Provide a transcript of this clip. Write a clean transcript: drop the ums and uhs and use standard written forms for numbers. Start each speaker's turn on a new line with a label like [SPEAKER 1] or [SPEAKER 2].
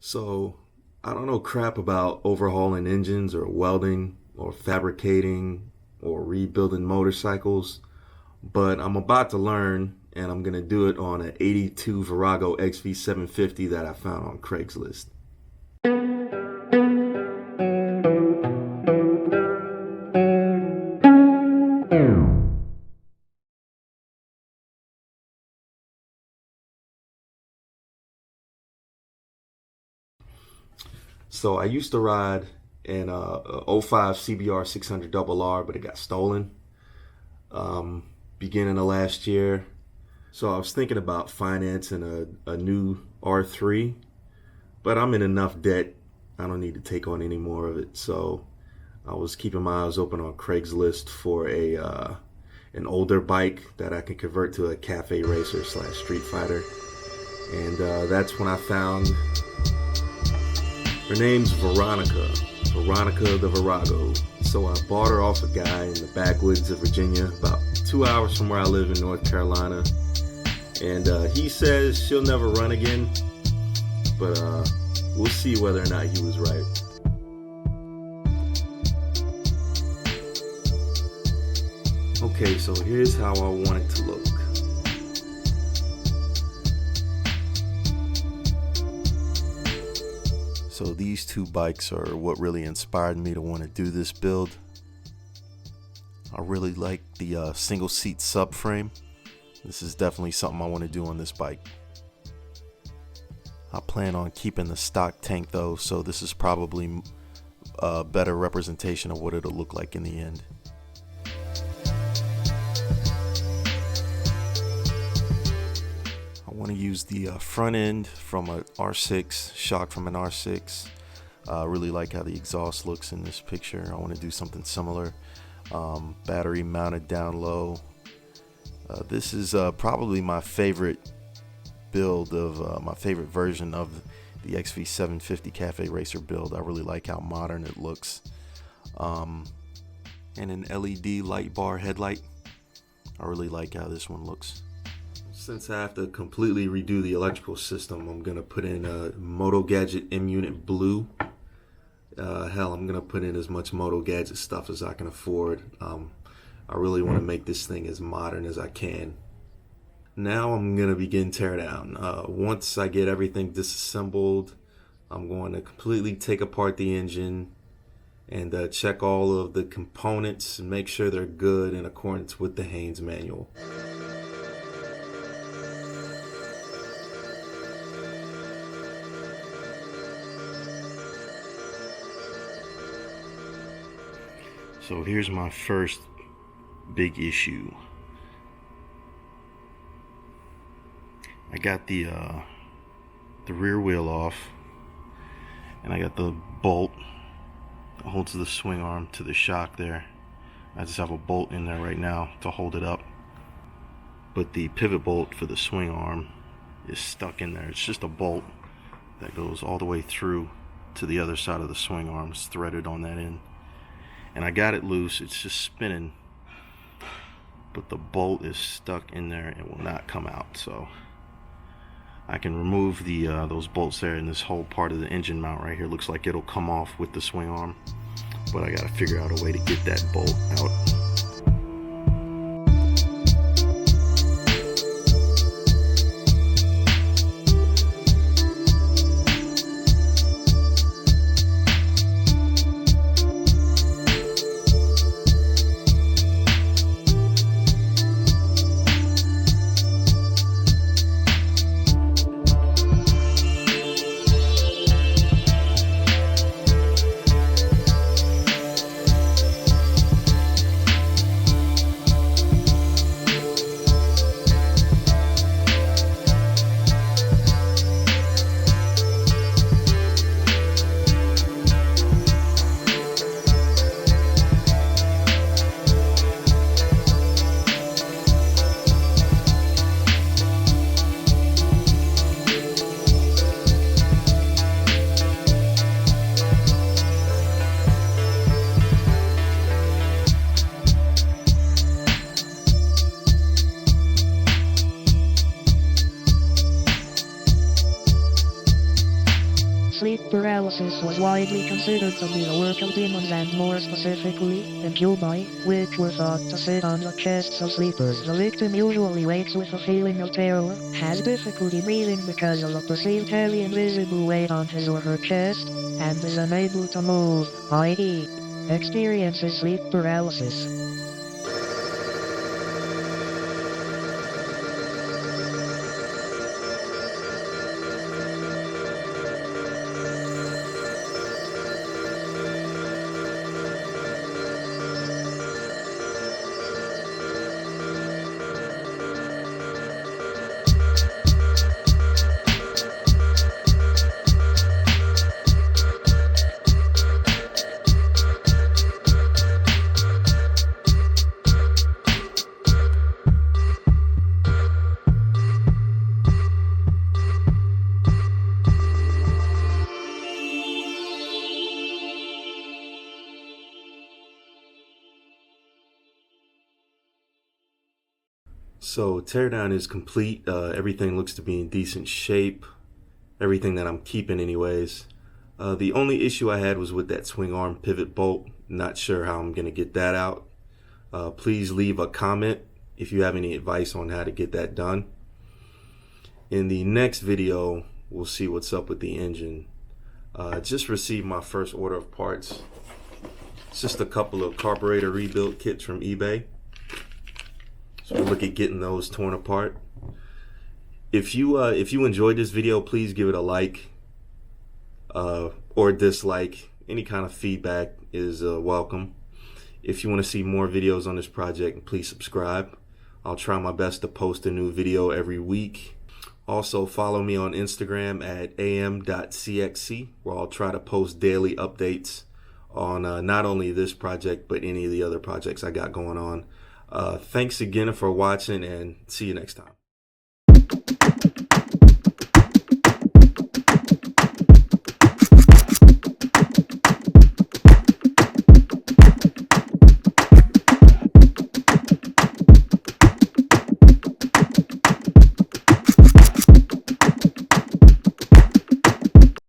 [SPEAKER 1] So, I don't know crap about overhauling engines or welding or fabricating or rebuilding motorcycles, but I'm about to learn and I'm going to do it on an 82 Virago XV750 that I found on Craigslist. So I used to ride in a '05 CBR 600RR, but it got stolen beginning of last year. So I was thinking about financing a new R3, but I'm in enough debt. I don't need to take on any more of it. So I was keeping my eyes open on Craigslist for an older bike that I can convert to a cafe racer slash street fighter. And that's when I found, her name's Veronica the Virago. So I bought her off a guy in the backwoods of Virginia, about 2 hours from where I live in North Carolina. And he says she'll never run again, but we'll see whether or not he was right. Okay, so here's how I want it to look. So these two bikes are what really inspired me to want to do this build. I really like the single seat subframe. This is definitely something I want to do on this bike. I plan on keeping the stock tank though, so this is probably a better representation of what it'll look like in the end. I want to use the front end from an R6, shock from an R6. I really like how the exhaust looks in this picture. I want to do something similar. Battery mounted down low. This is probably my favorite build of my favorite version of the XV750 Cafe Racer build. I really like how modern it looks. And an LED light bar headlight. I really like how this one looks. Since I have to completely redo the electrical system, I'm gonna put in a Moto Gadget M Unit Blue. Hell, I'm gonna put in as much Moto Gadget stuff as I can afford. I really want to make this thing as modern as I can. Now I'm gonna begin teardown. Once I get everything disassembled, I'm going to completely take apart the engine and check all of the components and make sure they're good in accordance with the Haynes manual. So here's my first big issue. I got the rear wheel off, and I got the bolt that holds the swing arm to the shock there. I just have a bolt in there right now to hold it up, but the pivot bolt for the swing arm is stuck in there. It's just a bolt that goes all the way through to the other side of the swing arm. It's threaded on that end. And I got it loose, it's just spinning, but the bolt is stuck in there and will not come out. So I can remove the those bolts there, and this whole part of the engine mount right here looks like it'll come off with the swing arm, but I gotta figure out a way to get that bolt out.
[SPEAKER 2] Sleep paralysis was widely considered to be the work of demons and more specifically, incubi, which were thought to sit on the chests of sleepers. The victim usually wakes with a feeling of terror, has difficulty breathing because of a perceived heavy invisible weight on his or her chest, and is unable to move, i.e., experiences sleep paralysis.
[SPEAKER 1] So teardown is complete. Everything looks to be in decent shape. Everything that I'm keeping anyways. The only issue I had was with that swing arm pivot bolt. Not sure how I'm going to get that out. Please leave a comment if you have any advice on how to get that done. In the next video, we'll see what's up with the engine. Just received my first order of parts. It's just a couple of carburetor rebuild kits from eBay. So we'll look at getting those torn apart. If you enjoyed this video, please give it a like or dislike. Any kind of feedback is welcome. If you want to see more videos on this project, please subscribe. I'll try my best to post a new video every week. Also follow me on Instagram at am.cxc, where I'll try to post daily updates on not only this project but any of the other projects I got going on. Thanks again for watching, and see you next time.